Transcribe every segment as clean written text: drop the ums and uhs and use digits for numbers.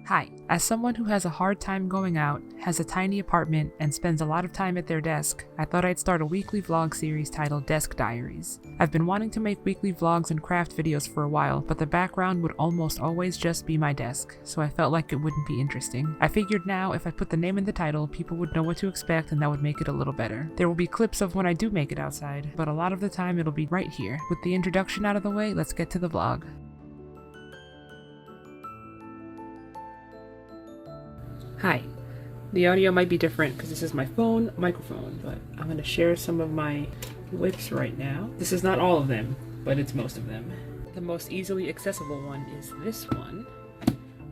Hi, as someone who has a hard time going out, has a tiny apartment, and spends a lot of time at their desk, I thought I'd start a weekly vlog series titled Desk Diaries. I've been wanting to make weekly vlogs and craft videos for a while, but the background would almost always just be my desk, so I felt like it wouldn't be interesting. I figured now if I put the name in the title, people would know what to expect and that would make it a little better. There will be clips of when I do make it outside, but a lot of the time it'll be right here. With the introduction out of the way, let's get to the vlog. Hi. The audio might be different because this is my phone microphone, but I'm going to share some of my WIPS right now. This is not all of them, but it's most of them. The most easily accessible one is this one,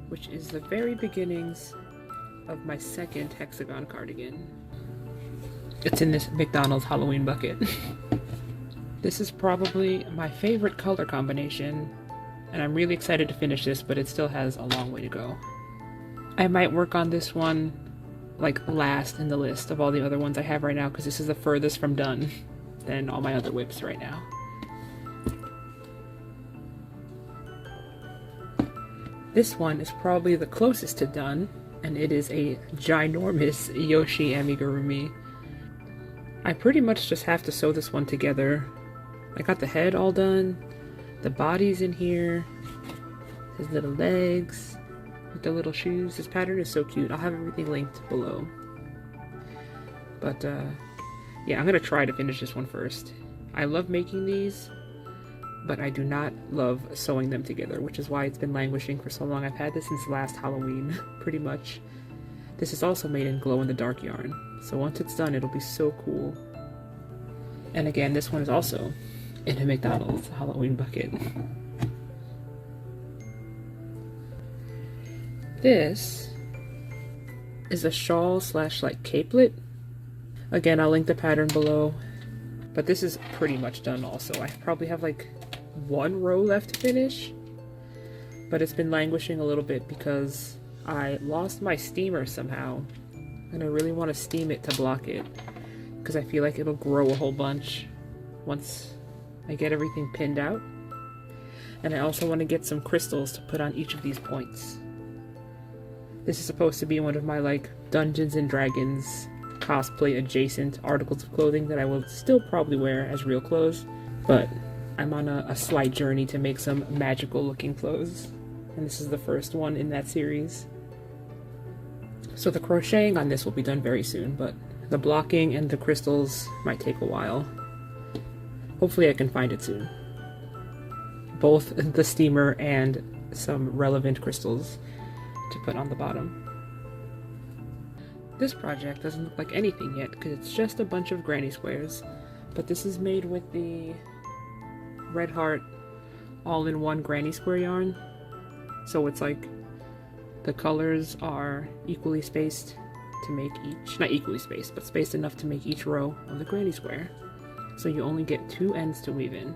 which is the very beginnings of my second hexagon cardigan. It's in this McDonald's Halloween bucket. This is probably my favorite color combination, and I'm really excited to finish this, but it still has a long way to go. I might work on this one like last in the list of all the other ones I have right now because this is the furthest from done than all my other WIPs right now. This one is probably the closest to done, and it is a ginormous Yoshi amigurumi. I pretty much just have to sew this one together. I got the head all done, the body's in here, his little legs, with the little shoes. This pattern is so cute. I'll have everything linked below. But yeah, I'm gonna try to finish this one first. I love making these, but I do not love sewing them together, which is why it's been languishing for so long. I've had this since last Halloween, pretty much. This is also made in glow-in-the-dark yarn, so once it's done, it'll be so cool. And again, this one is also in a McDonald's Halloween bucket. This is a shawl slash like capelet. Again, I'll link the pattern below, but this is pretty much done also. I probably have like one row left to finish, but it's been languishing a little bit because I lost my steamer somehow, and I really want to steam it to block it because I feel like it'll grow a whole bunch once I get everything pinned out. And I also want to get some crystals to put on each of these points. This is supposed to be one of my like Dungeons and Dragons cosplay adjacent articles of clothing that I will still probably wear as real clothes, but I'm on a slight journey to make some magical looking clothes, and this is the first one in that series. So the crocheting on this will be done very soon, but the blocking and the crystals might take a while. Hopefully I can find it soon. Both the steamer and some relevant crystals to put on the bottom. This project doesn't look like anything yet because it's just a bunch of granny squares, but this is made with the Red Heart all-in-one granny square yarn, so it's like the colors are equally spaced to make each, not equally spaced, but spaced enough to make each row of the granny square, so you only get two ends to weave in,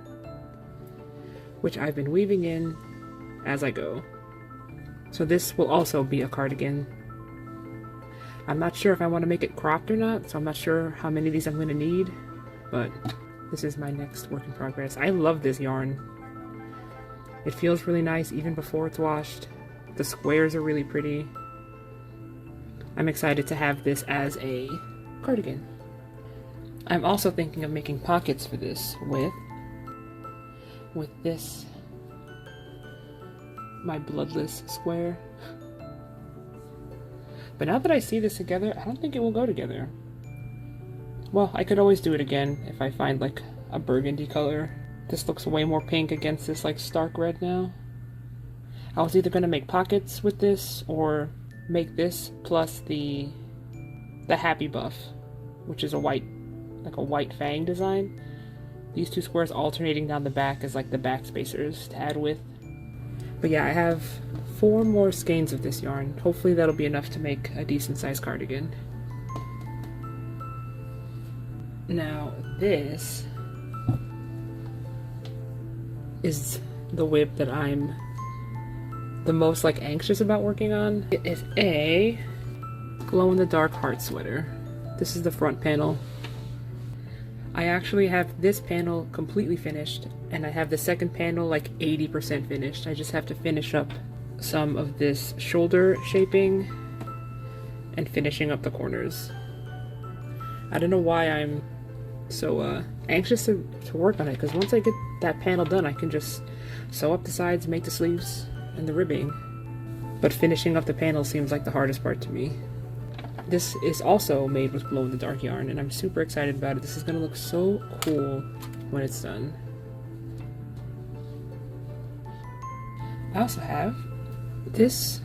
which I've been weaving in as I go. So this will also be a cardigan. I'm not sure if I want to make it cropped or not, so I'm not sure how many of these I'm going to need, but this is my next work in progress. I love this yarn. It feels really nice even before it's washed. The squares are really pretty. I'm excited to have this as a cardigan. I'm also thinking of making pockets for this with this my bloodless square. But now that I see this together, I don't think it will go together. Well, I could always do it again if I find like a burgundy color. This looks way more pink against this like stark red now. I was either going to make pockets with this or make this plus the happy buff, which is a white, like a white fang design. These two squares alternating down the back as like the back spacers to add with. But yeah, I have 4 more skeins of this yarn. Hopefully that'll be enough to make a decent sized cardigan. Now this is the WIP that I'm the most like anxious about working on. It is a glow-in-the-dark heart sweater. This is the front panel. I actually have this panel completely finished, and I have the second panel like 80% finished. I just have to finish up some of this shoulder shaping and finishing up the corners. I don't know why I'm so anxious to work on it, because once I get that panel done, I can just sew up the sides, make the sleeves and the ribbing. But finishing up the panel seems like the hardest part to me. This is also made with glow in the dark yarn, and I'm super excited about it. This is gonna look so cool when it's done. I also have this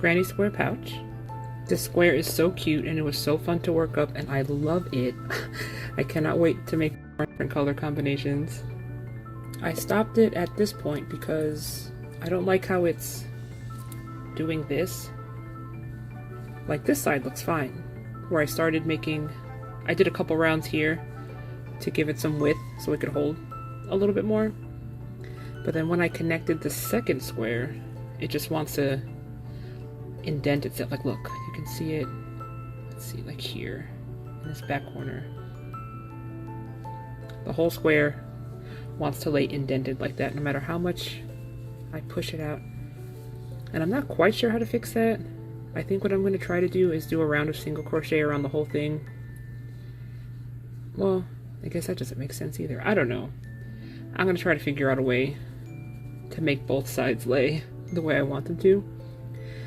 granny square pouch. This square is so cute and it was so fun to work up, and I love it. I cannot wait to make different color combinations. I stopped it at this point because I don't like how it's doing this. Like, this side looks fine. Where I started making, I did a couple rounds here to give it some width so it could hold a little bit more. But then when I connected the second square, it just wants to indent itself. Like, look, you can see it, let's see, like here, in this back corner. The whole square wants to lay indented like that, no matter how much I push it out. And I'm not quite sure how to fix that. I think what I'm going to try to do is do a round of single crochet around the whole thing. Well, I guess that doesn't make sense either. I don't know. I'm going to try to figure out a way to make both sides lay the way I want them to.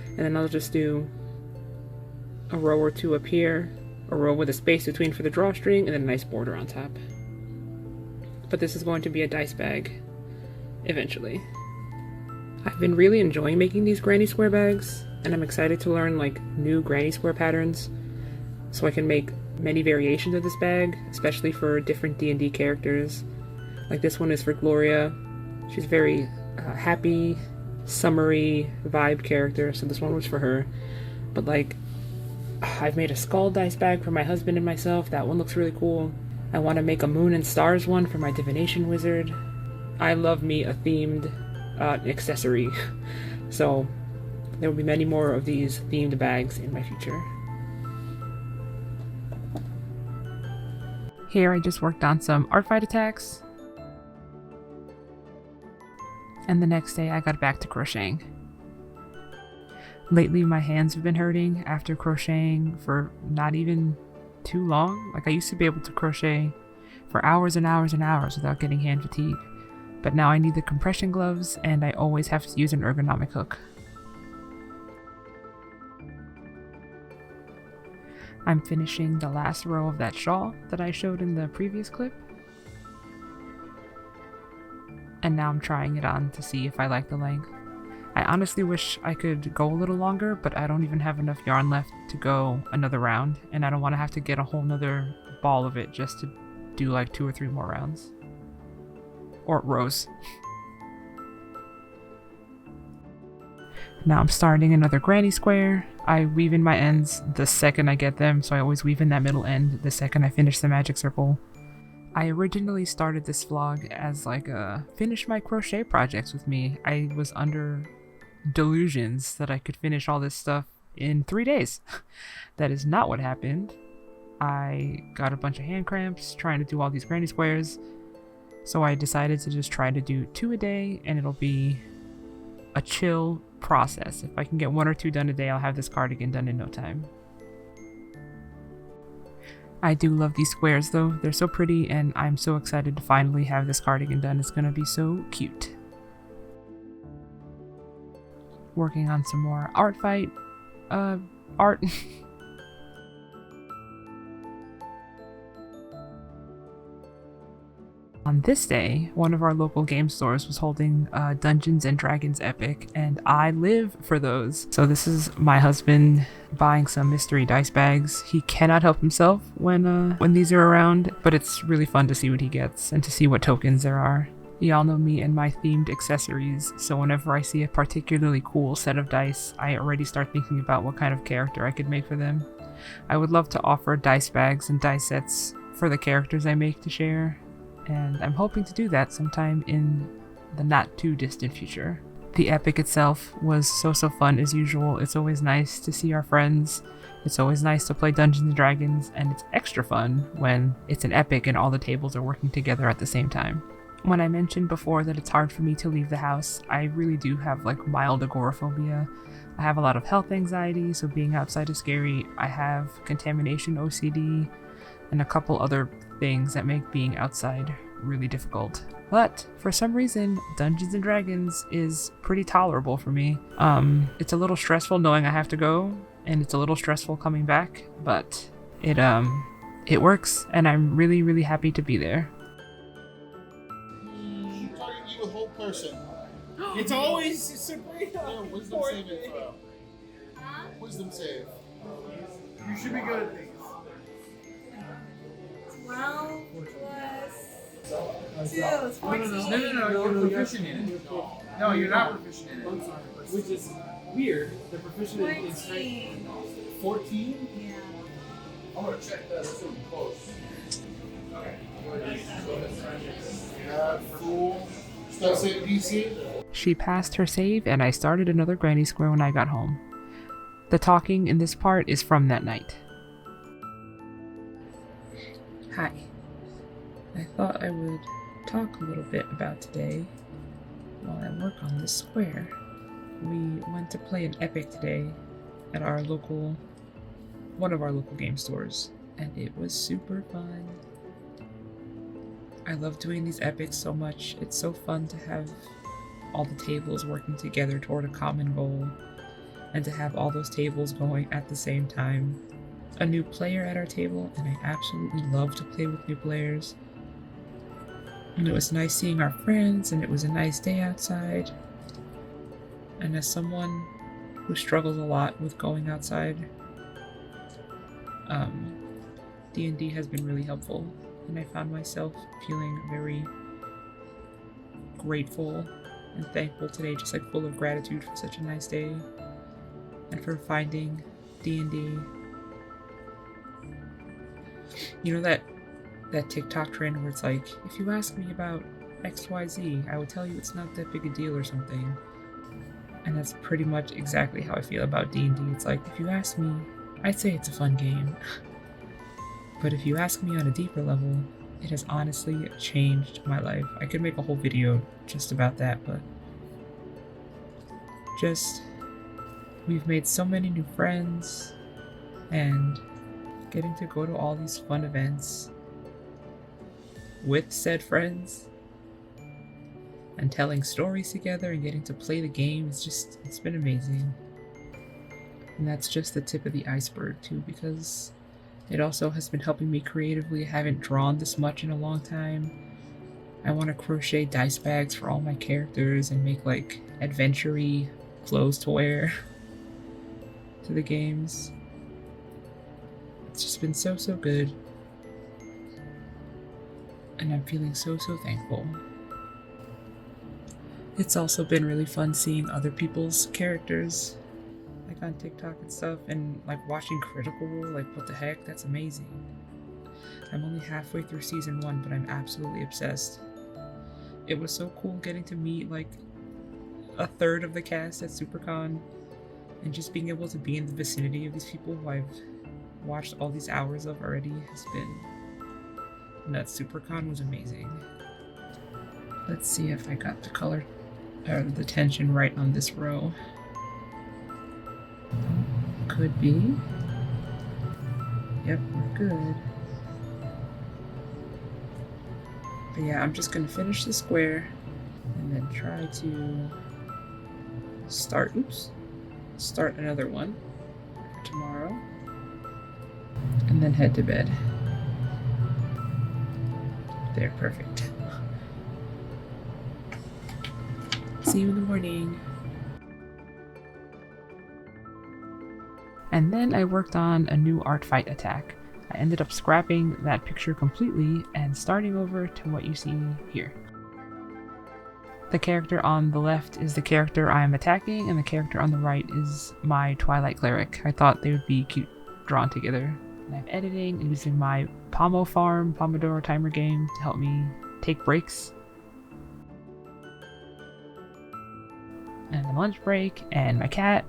And then I'll just do a row or two up here, a row with a space between for the drawstring, and then a nice border on top. But this is going to be a dice bag eventually. I've been really enjoying making these granny square bags, and I'm excited to learn like new granny square patterns so I can make many variations of this bag, especially for different D&D characters. Like this one is for Gloria. She's very happy, summery vibe character, so this one was for her. But like, I've made a skull dice bag for my husband and myself. That one looks really cool. I want to make a moon and stars one for my divination wizard. I love me a themed accessory. So there will be many more of these themed bags in my future. Here I just worked on some ArtFight attacks. And the next day I got back to crocheting. Lately my hands have been hurting after crocheting for not even too long. Like, I used to be able to crochet for hours and hours and hours without getting hand fatigue. But now I need the compression gloves, and I always have to use an ergonomic hook. I'm finishing the last row of that shawl that I showed in the previous clip. And now I'm trying it on to see if I like the length. I honestly wish I could go a little longer, but I don't even have enough yarn left to go another round, and I don't want to have to get a whole nother ball of it just to do like 2 or 3 more rounds. Or rows. Now I'm starting another granny square. I weave in my ends the second I get them, so I always weave in that middle end the second I finish the magic circle. I originally started this vlog as like a finish my crochet projects with me. I was under delusions that I could finish all this stuff in 3 days. That is not what happened. I got a bunch of hand cramps trying to do all these granny squares, so I decided to just try to do 2 a day, and it'll be a chill process. If I can get 1 or 2 done a day, I'll have this cardigan done in no time. I do love these squares though, they're so pretty, and I'm so excited to finally have this cardigan done. It's gonna be so cute. Working on some more ArtFight art. On this day, one of our local game stores was holding Dungeons and Dragons Epic, and I live for those. So this is my husband buying some mystery dice bags. He cannot help himself when these are around, but it's really fun to see what he gets and to see what tokens there are. Y'all know me and my themed accessories, so whenever I see a particularly cool set of dice, I already start thinking about what kind of character I could make for them. I would love to offer dice bags and dice sets for the characters I make to share, and I'm hoping to do that sometime in the not too distant future. The epic itself was so fun as usual. It's always nice to see our friends. It's always nice to play Dungeons and Dragons, and it's extra fun when it's an epic and all the tables are working together at the same time. When I mentioned before that it's hard for me to leave the house, I really do have like mild agoraphobia. I have a lot of health anxiety, so being outside is scary. I have contamination OCD and a couple other things that make being outside really difficult. But for some reason, Dungeons and Dragons is pretty tolerable for me. It's a little stressful knowing I have to go, and it's a little stressful coming back, but it works, and I'm really, really happy to be there. Target you a whole person. It's always Sabrina. Yeah, wisdom saving throw. Wisdom save. You should be good at these. 12 plus 2 is 14. No, you're proficient in it. No, you're not proficient in it. Which is weird. The proficient in 14. 14? Yeah. I'm gonna check that soon. Close. Fool. Still save DC. She passed her save, and I started another granny square when I got home. The talking in this part is from that night. Hi. I thought I would talk a little bit about today while I work on this square. We went to play an epic today at one of our local game stores, and it was super fun. I love doing these epics so much. It's so fun to have all the tables working together toward a common goal, and to have all those tables going at the same time. A new player at our table, and I absolutely love to play with new players. And it was nice seeing our friends, and it was a nice day outside. And as someone who struggles a lot with going outside, D&D has been really helpful, and I found myself feeling very grateful and thankful today, just like full of gratitude for such a nice day, and for finding D&D. You know that TikTok trend where it's like, if you ask me about XYZ, I will tell you it's not that big a deal or something. And that's pretty much exactly how I feel about D&D. It's like, if you ask me, I'd say it's a fun game. But if you ask me on a deeper level, it has honestly changed my life. I could make a whole video just about that, but we've made so many new friends, and getting to go to all these fun events with said friends and telling stories together and getting to play the game, it's been amazing. And that's just the tip of the iceberg too, because it also has been helping me creatively. I haven't drawn this much in a long time. I want to crochet dice bags for all my characters and make like adventure-y clothes to wear to the games. It's just been so good. And I'm feeling so thankful. It's also been really fun seeing other people's characters, like on TikTok and stuff, and like watching Critical Role, like what the heck, that's amazing. I'm only halfway through season 1, but I'm absolutely obsessed. It was so cool getting to meet like a third of the cast at SuperCon, and just being able to be in the vicinity of these people who I've watched all these hours of already has been nuts. SuperCon was amazing. Let's see if I got the color or the tension right on this row. Could be. Yep, we're good. But yeah, I'm just gonna finish the square and then try to start another one for tomorrow, and then head to bed. There, perfect. See you in the morning. And then I worked on a new ArtFight attack. I ended up scrapping that picture completely and starting over to what you see here. The character on the left is the character I'm attacking, and the character on the right is my Twilight Cleric. I thought they would be cute drawn together. And I'm editing and using my Pomodoro timer game to help me take breaks. And a lunch break, and my cat.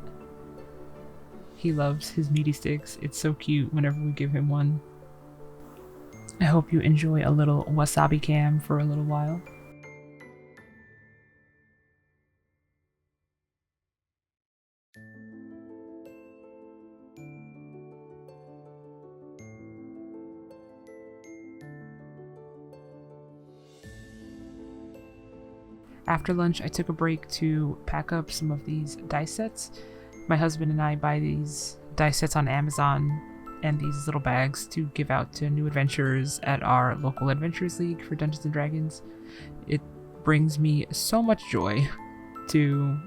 He loves his meaty sticks. It's so cute whenever we give him one. I hope you enjoy a little wasabi cam for a little while. After lunch, I took a break to pack up some of these dice sets. My husband and I buy these dice sets on Amazon and these little bags to give out to new adventurers at our local Adventurers League for Dungeons & Dragons. It brings me so much joy to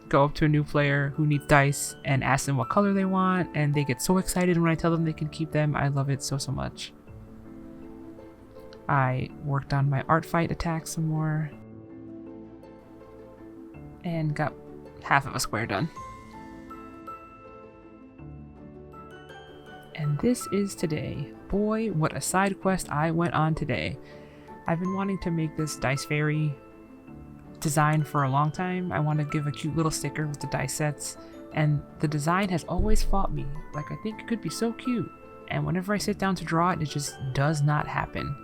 go up to a new player who needs dice and ask them what color they want, and they get so excited when I tell them they can keep them. I love it so much. I worked on my ArtFight attack some more and got half of a square done. And this is today. Boy, what a side quest I went on today. I've been wanting to make this dice fairy design for a long time. I want to give a cute little sticker with the dice sets, and the design has always fought me. Like, I think it could be so cute, and whenever I sit down to draw it, it just does not happen.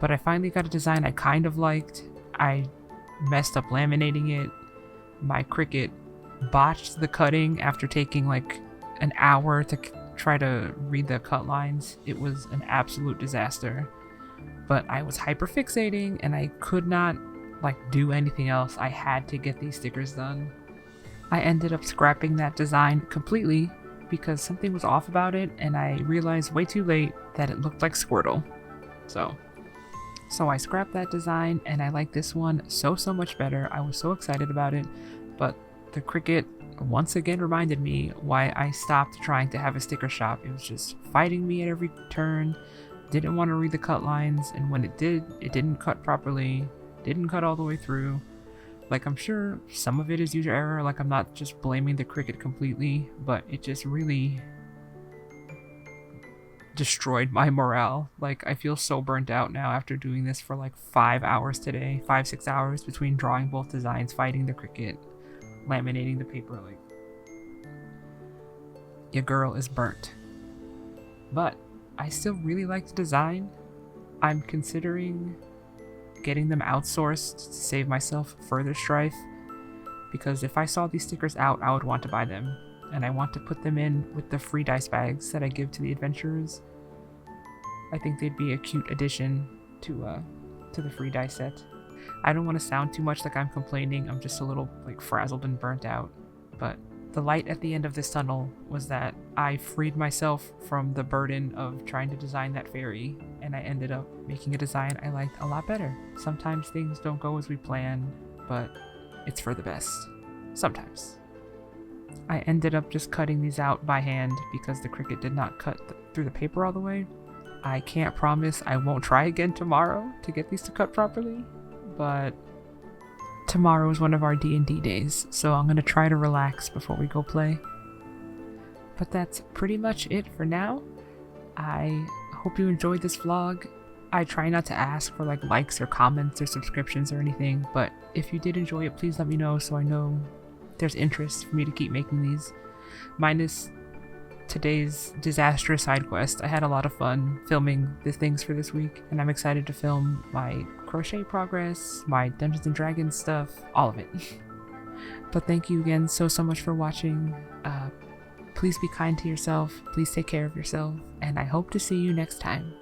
But I finally got a design I kind of liked. I messed up laminating it. My Cricut botched the cutting after taking like an hour to try to read the cut lines. It was an absolute disaster. But I was hyper fixating and I could not like do anything else. I had to get these stickers done. I ended up scrapping that design completely because something was off about it, and I realized way too late that it looked like Squirtle. So I scrapped that design, and I like this one so much better. I was so excited about it, but the Cricut once again reminded me why I stopped trying to have a sticker shop. It was just fighting me at every turn, didn't want to read the cut lines, and when it did, it didn't cut properly, didn't cut all the way through. Like, I'm sure some of it is user error, like I'm not just blaming the Cricut completely, but it just really destroyed my morale. Like, I feel so burnt out now after doing this for like 5 hours today, 5-6 hours between drawing both designs, fighting the Cricut, laminating the paper. Like, your girl is burnt. But I still really like the design. I'm considering getting them outsourced to save myself further strife, because if I saw these stickers out, I would want to buy them, and I want to put them in with the free dice bags that I give to the adventurers. I think they'd be a cute addition to the free dice set. I don't want to sound too much like I'm complaining. I'm just a little like frazzled and burnt out, but the light at the end of this tunnel was that I freed myself from the burden of trying to design that fairy, and I ended up making a design I liked a lot better. Sometimes things don't go as we plan, but it's for the best. Sometimes. I ended up just cutting these out by hand because the Cricut did not cut through the paper all the way. I can't promise I won't try again tomorrow to get these to cut properly, but tomorrow is one of our D&D days, so I'm going to try to relax before we go play. But that's pretty much it for now. I hope you enjoyed this vlog. I try not to ask for like likes or comments or subscriptions or anything, but if you did enjoy it, please let me know so I know there's interest for me to keep making these. Minus today's disastrous side quest, I had a lot of fun filming the things for this week, and I'm excited to film my crochet progress, my Dungeons & Dragons stuff, all of it. But thank you again so much for watching. Please be kind to yourself, please take care of yourself, and I hope to see you next time.